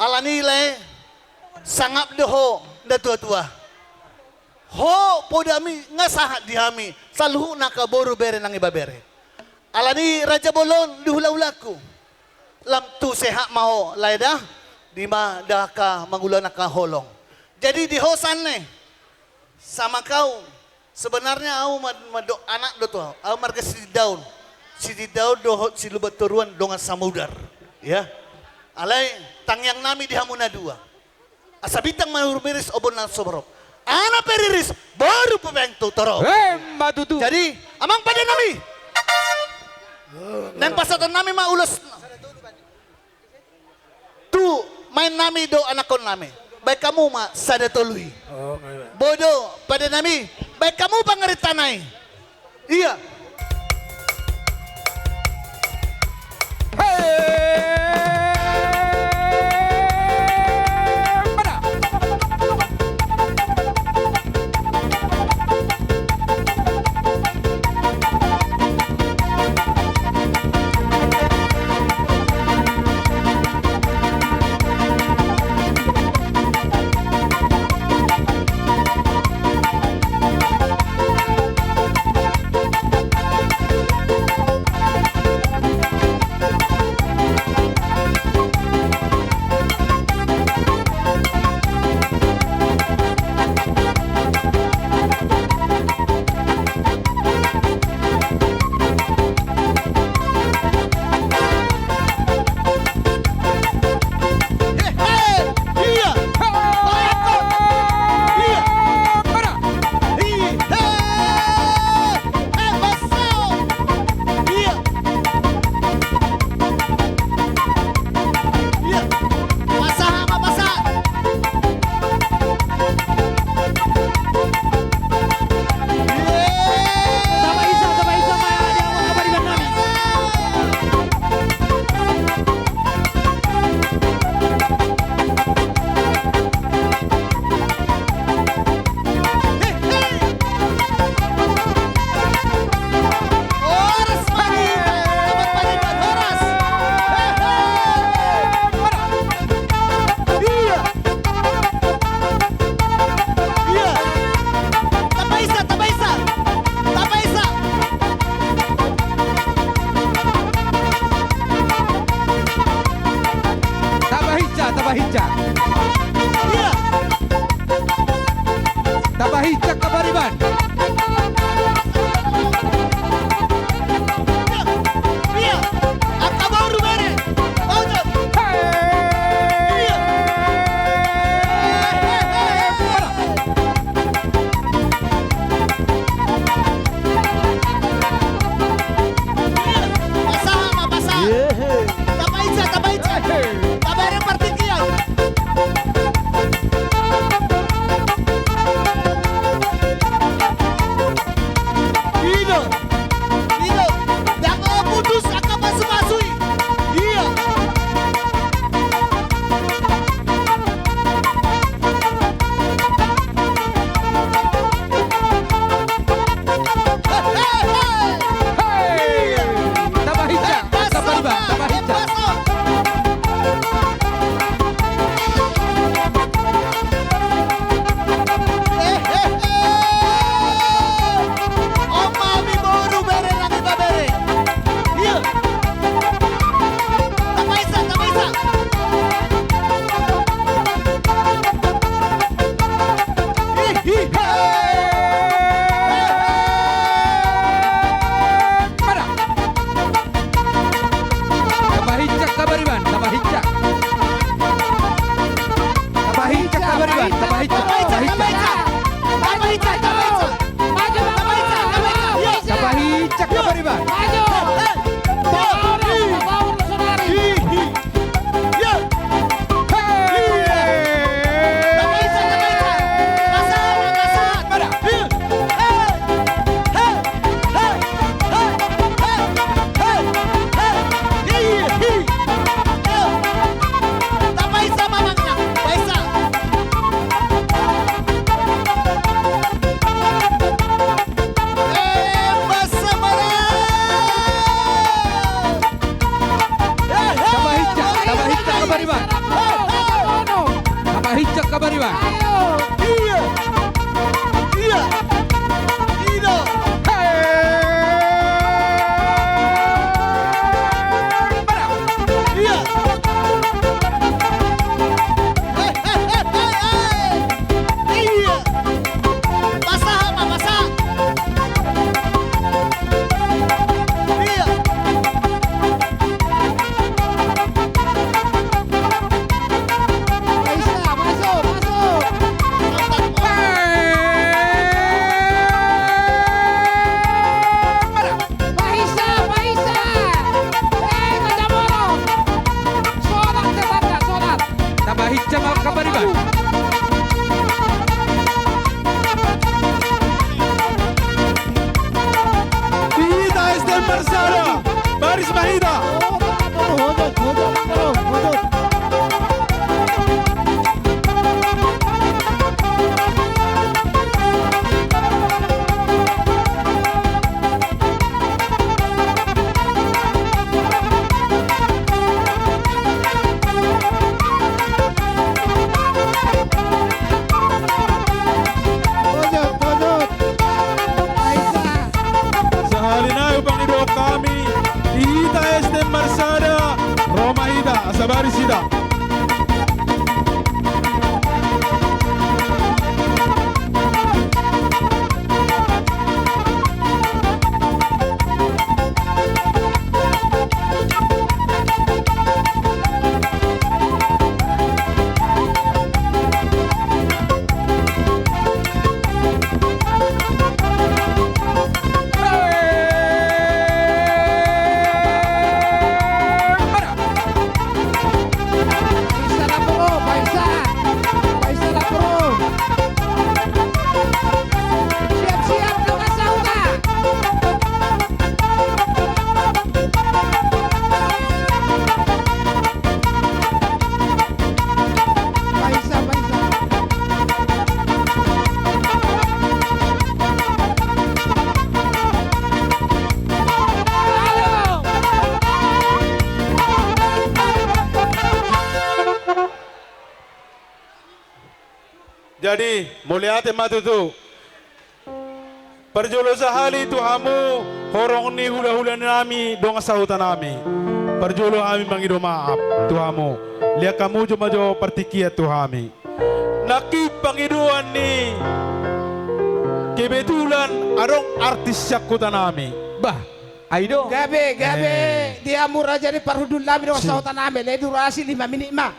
Alanile sangap deho da tua-tua. Ho podami ngasahat dihami saluhu nakaboru bere nang ibabere. Alani Raja Bolon dihula-ulaku. Lam tu sehat maho laida di ma daka mangulan naka holong. Jadi di hosan nih sama kau sebenarnya au madok anak do tu au marga si daun dohot si lubat turuan dongan samudar ya alai tang yang nami di hamuna dua asabitang manurumiris obon nang sobrok anak periris baru pemeng tu toro Madudu. jadi amang pada nami dan pasatan nami ma ulas tu main nami do anakon nami baik kamu ma sadatolui bodoh pada nami baik kamu pangeritanai iya Iwan. Iya. Iya. Ino. Iya. Iya. Basah apa basah? Iya. Raisa, masuk, masuk. Raisa, Raisa. Kacamoro. Sholat tetangga, sholat. Tabahit sama kabariban. Ihita Estel Marsara, Baris Mahida. Sa halinayo Pangido kami, Ihita Estel Marsara, Roma Hida, sa Baris Hida. Raisa na bro, Raisa. Raisa na bro. Siap-siap na kasauta. Raisa, Raisa. Halo. Jadi, mulia ate matutu. Perjolo sahali itu hamu, horong ni hula-hula nami, dong sahutan nami. Perjolo kami mangido maaf, Tuhamu. Lihat kamu cuma jo partikia Tuhami. Nakip pangiduan ni, kebetulan arong artis syakutan nami. Bah, Aido. Gabe, gabe. Dia murah jadi parhudul nabi dengan sautan nabi. Ledu rasi 5 menit mah.